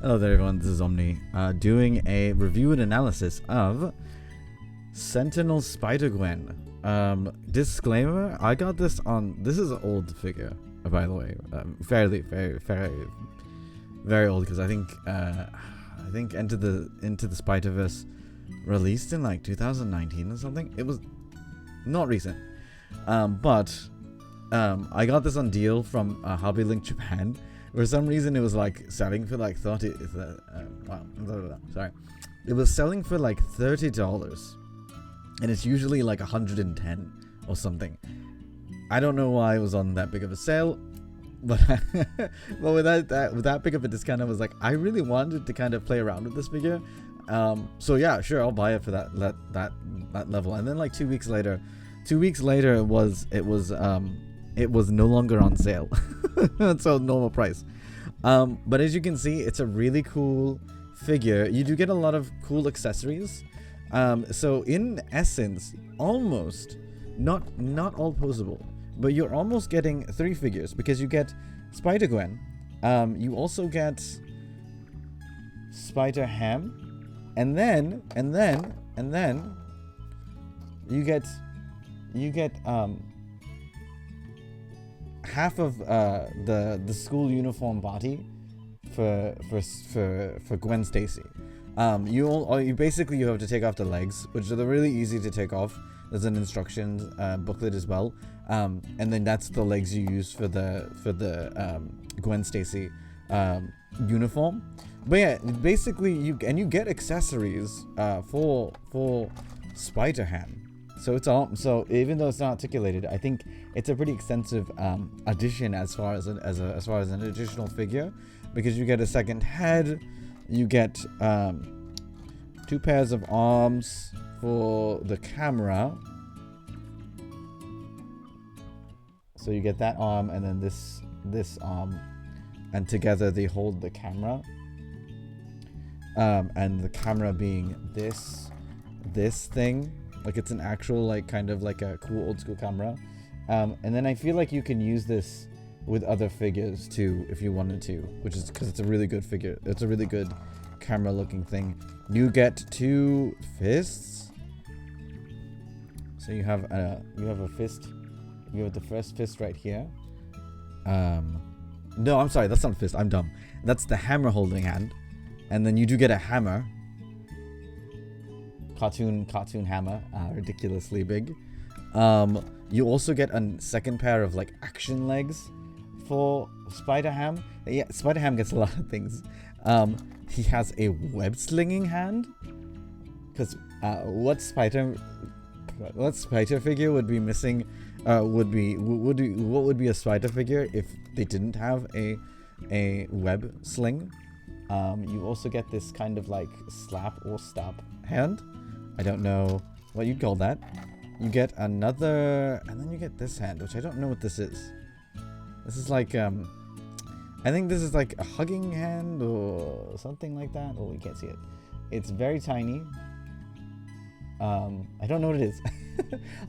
Hello there everyone, this is Omni, doing a review and analysis of Sentinel Spider-Gwen. Disclaimer, I got this on, this is an old figure, by the way, very old, because I think Into the Spider-Verse released in like 2019 or something. It was not recent, but I got this on deal from Hobby Link Japan. For some reason, it was like selling for like 30. Sorry, it was selling for like $30, and it's usually like 110 or something. I don't know why it was on that big of a sale, but but with that big of a discount, I was like, I really wanted to kind of play around with this figure. So yeah, sure, I'll buy it for that level. And then like 2 weeks later, it was no longer on sale. So normal price. But as you can see, it's a really cool figure. You do get a lot of cool accessories. So in essence, almost not all posable, but you're almost getting 3 figures, because you get Spider-Gwen, you also get Spider-Ham, and then you get half of the school uniform body for Gwen Stacy. You basically have to take off the legs, which are really easy to take off. There's an instructions booklet as well, and then that's the legs you use for the Gwen Stacy uniform. But yeah, basically you get accessories for Spider-Ham. So so even though it's not articulated, I think it's a pretty extensive addition as far as an additional figure, because you get a second head, you get 2 pairs of arms for the camera. So you get that arm and then this arm, and together they hold the camera. And the camera being this thing. Like, it's an actual, like, kind of like a cool old school camera. And then I feel like you can use this with other figures too, if you wanted to, which is because it's a really good figure. It's a really good camera looking thing. You get 2 fists. So you have a fist. You have the first fist right here. No, I'm sorry, that's not a fist. I'm dumb. That's the hammer holding hand. And then you do get a hammer. Cartoon hammer, ridiculously big. You also get a second pair of like action legs for Spider-Ham. Yeah, Spider-Ham gets a lot of things. He has a web slinging hand, because what spider figure would be missing? What would be a spider figure if they didn't have a web sling? You also get this kind of like slap or stop hand. I don't know what you'd call that. You get another, and then you get this hand, which I don't know what this is. This is like, I think this is like a hugging hand or something like that. Oh, you can't see it. It's very tiny. I don't know what it is.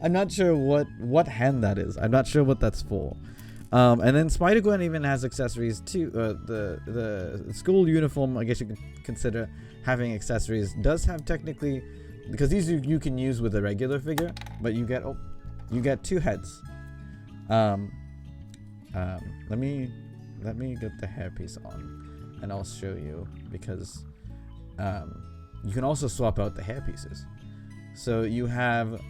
I'm not sure what hand that is. I'm not sure what that's for. And then Spider-Gwen even has accessories too. The school uniform, I guess you could consider having accessories, does have technically, because these you can use with a regular figure, but you get 2 heads. Let me get the hairpiece on, and I'll show you, because you can also swap out the hairpieces. So you have,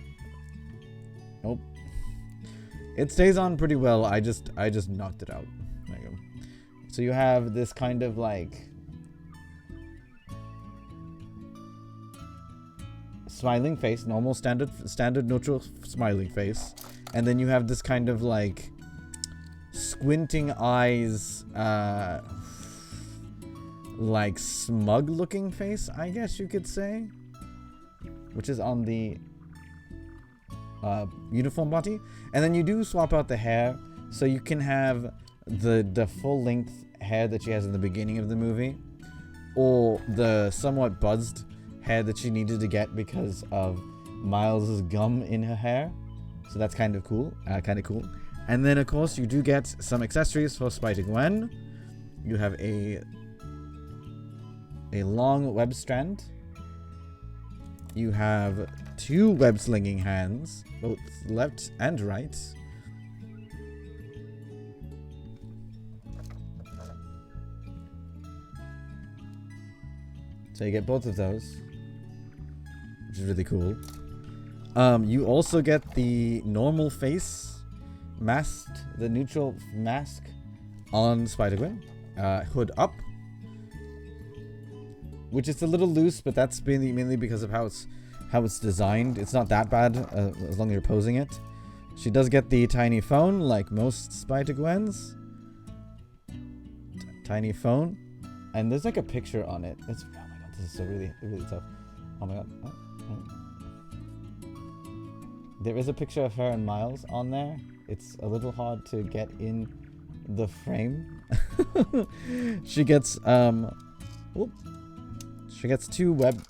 it stays on pretty well. I just knocked it out. There you go. So you have this kind of like smiling face, normal standard neutral smiling face, and then you have this kind of like squinting eyes, like smug looking face, I guess you could say, which is on the uniform body. And then you do swap out the hair, so you can have the full length hair that she has in the beginning of the movie, or the somewhat buzzed hair that she needed to get because of Miles's gum in her hair. So that's kind of cool. And then of course you do get some accessories for Spider-Gwen. You have a a long web strand. You have 2 web slinging hands, both left and right. So you get both of those, which is really cool. You also get the normal face masked, the neutral mask on Spider-Gwen. Hood up, which is a little loose, but that's mainly because of how it's designed. It's not that bad as long as you're posing it. She does get the tiny phone, like most Spider-Gwens. Tiny phone, and there's like a picture on it. It's, oh my god, this is so really tough. Oh my god. There is a picture of her and Miles on there. It's a little hard to get in the frame. She gets She gets two web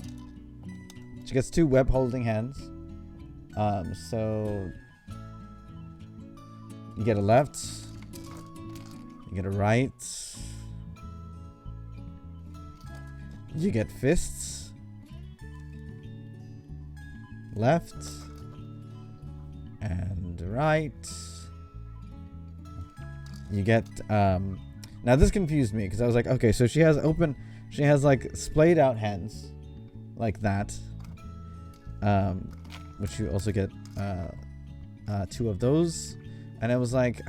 holding hands. So you get a left, you get a right, you get fists, left and right. You get now this confused me because I was like, okay, so she has like splayed out hands like that, which you also get 2 of those. And I was like,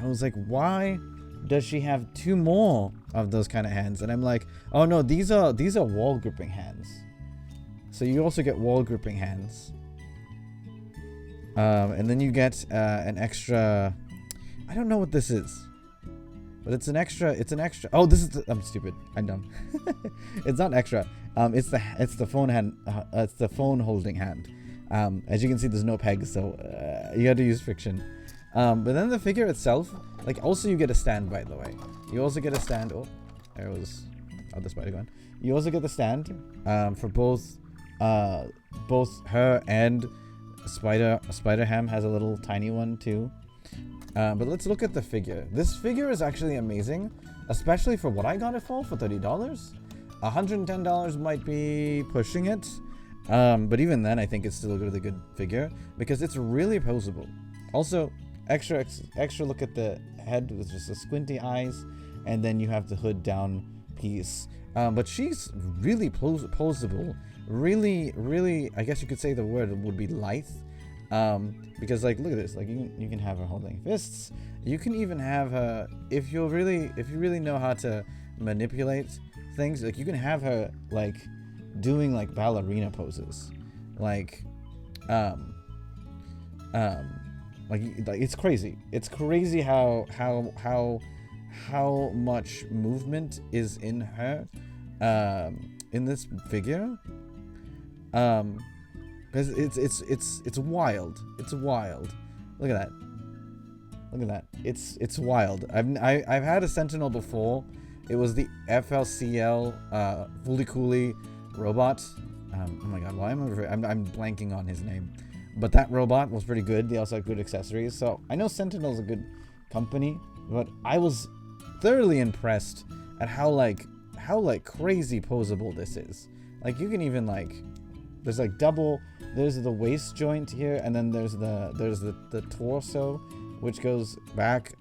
why does she have 2 more of those kind of hands? And I'm like, oh no, these are wall gripping hands. So you also get wall gripping hands. And then you get an extra, I don't know what this is, but it's an extra. Oh, this is I'm stupid. I'm dumb. It's not extra. It's the phone hand. It's the phone holding hand. As you can see, there's no pegs, so you had to use friction. But then the figure itself, like, also you get a stand, by the way. You also get a stand. Oh, there was the Spider-Gwen. You also get the stand for both her and Spider-Ham has a little tiny one too. But let's look at the figure. This figure is actually amazing, especially for what I got it for $30. $110 might be pushing it. But even then, I think it's still a really good figure because it's really posable. Also, extra look at the head with just the squinty eyes, and then you have the hood down piece. But she's really posable. Really, I guess you could say the word would be lithe. Because, like, look at this. Like, you can have her holding fists. You can even have her, if you really know how to manipulate things, like, you can have her like doing like ballerina poses, like it's crazy. It's crazy how much movement is in her in this figure. Because it's wild. It's wild. Look at that. It's wild. I've had a Sentinel before. It was the FLCL Fully Cooley robot. Oh my god, why am I'm blanking on his name. But that robot was pretty good. They also had good accessories. So I know Sentinel's a good company, but I was thoroughly impressed at how crazy posable this is. Like, you can even like, there's like there's the waist joint here, and then there's the torso, which goes back.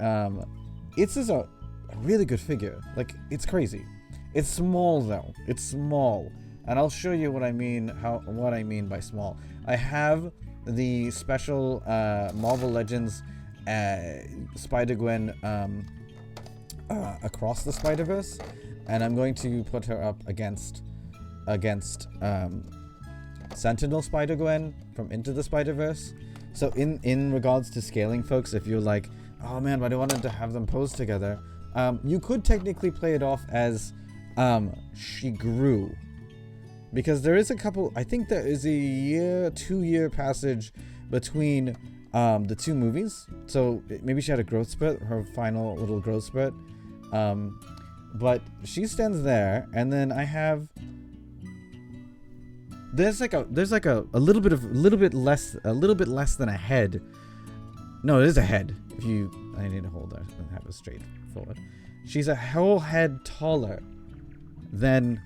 It's just a really good figure. Like, it's crazy. It's small though. It's small, and I'll show you what I mean. What I mean by small. I have the special Marvel Legends Spider-Gwen Across the Spider-Verse, and I'm going to put her up against Sentinel Spider-Gwen from Into the Spider-Verse. So in regards to scaling, folks, if you're like, oh man, but I wanted to have them pose together, you could technically play it off as she grew, because there is a couple, I think there is a 2-year passage between the 2 movies. So maybe she had a growth spurt, her final little growth spurt. But she stands there, and then I have, there's like a little bit less than a head. No, it is a head. I need to hold her and have it straight forward. She's a whole head taller than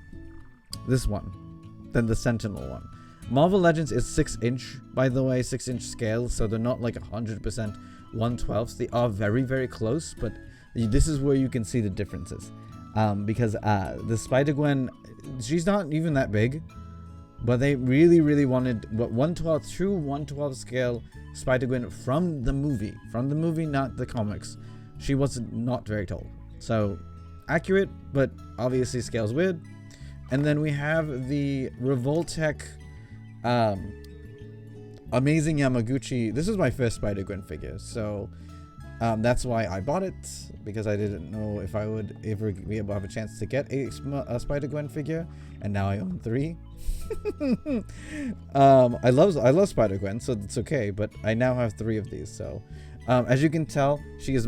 this one than the Sentinel one. Marvel Legends is 6-inch, by the way, 6-inch scale, so they're not like 100% 1/12. They are very, very close, but this is where you can see the differences. Because the Spider-Gwen, she's not even that big, but they really, really wanted what 1/12, true 1/12 scale Spider-Gwen from the movie, not the comics. She was not very tall, so accurate, but obviously scale's weird. And then we have the Revoltech Amazing Yamaguchi. This is my first Spider-Gwen figure, so that's why I bought it, because I didn't know if I would ever be able to have a chance to get a Spider-Gwen figure, and now I own 3. I love Spider-Gwen, so it's okay, but I now have 3 of these. So as you can tell, she is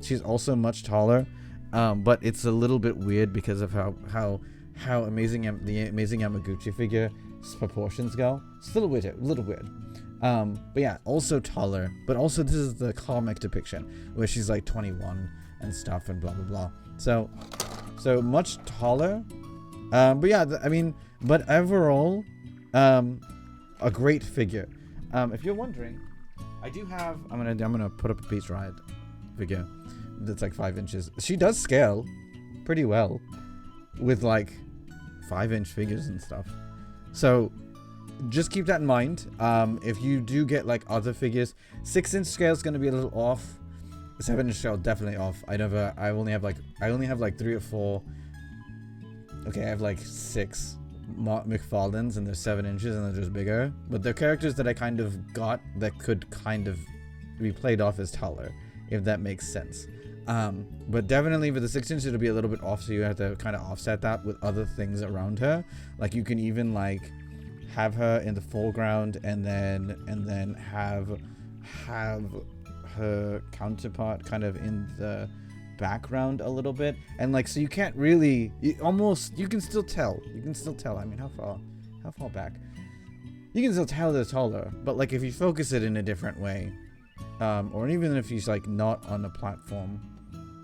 she's also much taller, but it's a little bit weird because of how the Amazing Yamaguchi figure's proportions go. Still a little weird. But yeah, also taller, but also this is the comic depiction where she's like 21 and stuff and blah blah blah. So much taller. But yeah, but overall, a great figure. If you're wondering, I do have. I'm gonna put up a Beach Ride figure that's like 5 inches. She does scale pretty well with like 5-inch figures and stuff. So just keep that in mind. If you do get like other figures, 6-inch scale is going to be a little off. 7-inch scale definitely off. I only have like 3 or 4. Okay, I have like 6 McFarlanes, and they're 7 inches and they're just bigger. But they're characters that I kind of got that could kind of be played off as taller, if that makes sense. But definitely for the 6-inch it'll be a little bit off, so you have to kind of offset that with other things around her. Like you can even like have her in the foreground and then have her counterpart kind of in the background a little bit, and like so you can't really you can still tell. I mean, how far back? You can still tell they're taller, but like if you focus it in a different way, or even if he's like not on a platform,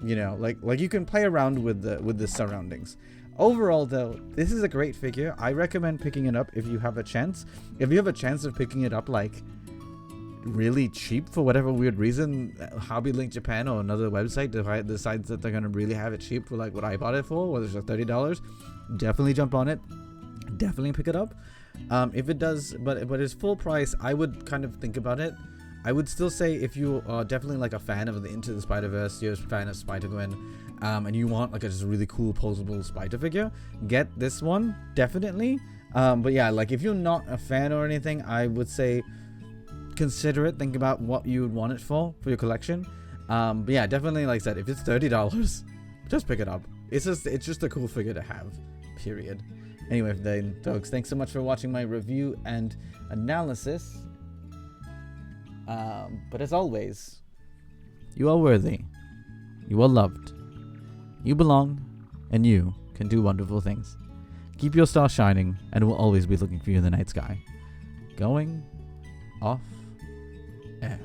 you know, like you can play around with the surroundings. Overall though, this is a great figure. I recommend picking it up if you have a chance. If you have a chance of picking it up like really cheap for whatever weird reason, Hobby Link Japan or another website decides that they're gonna really have it cheap for like what I bought it for, whether it's like $30, definitely jump on it. Definitely pick it up. If it does, but it's full price, I would kind of think about it. I would still say if you are definitely like a fan of the Into the Spider-Verse, you're a fan of Spider-Gwen, and you want like a just really cool posable Spider figure, get this one, definitely. But yeah, like if you're not a fan or anything, I would say consider it. Think about what you would want it for your collection. But yeah, definitely, like I said, if it's $30, just pick it up. It's just a cool figure to have, period. Anyway, then, folks, thanks so much for watching my review and analysis. But as always, you are worthy, you are loved, you belong, and you can do wonderful things. Keep your star shining, and we'll always be looking for you in the night sky. Going off air.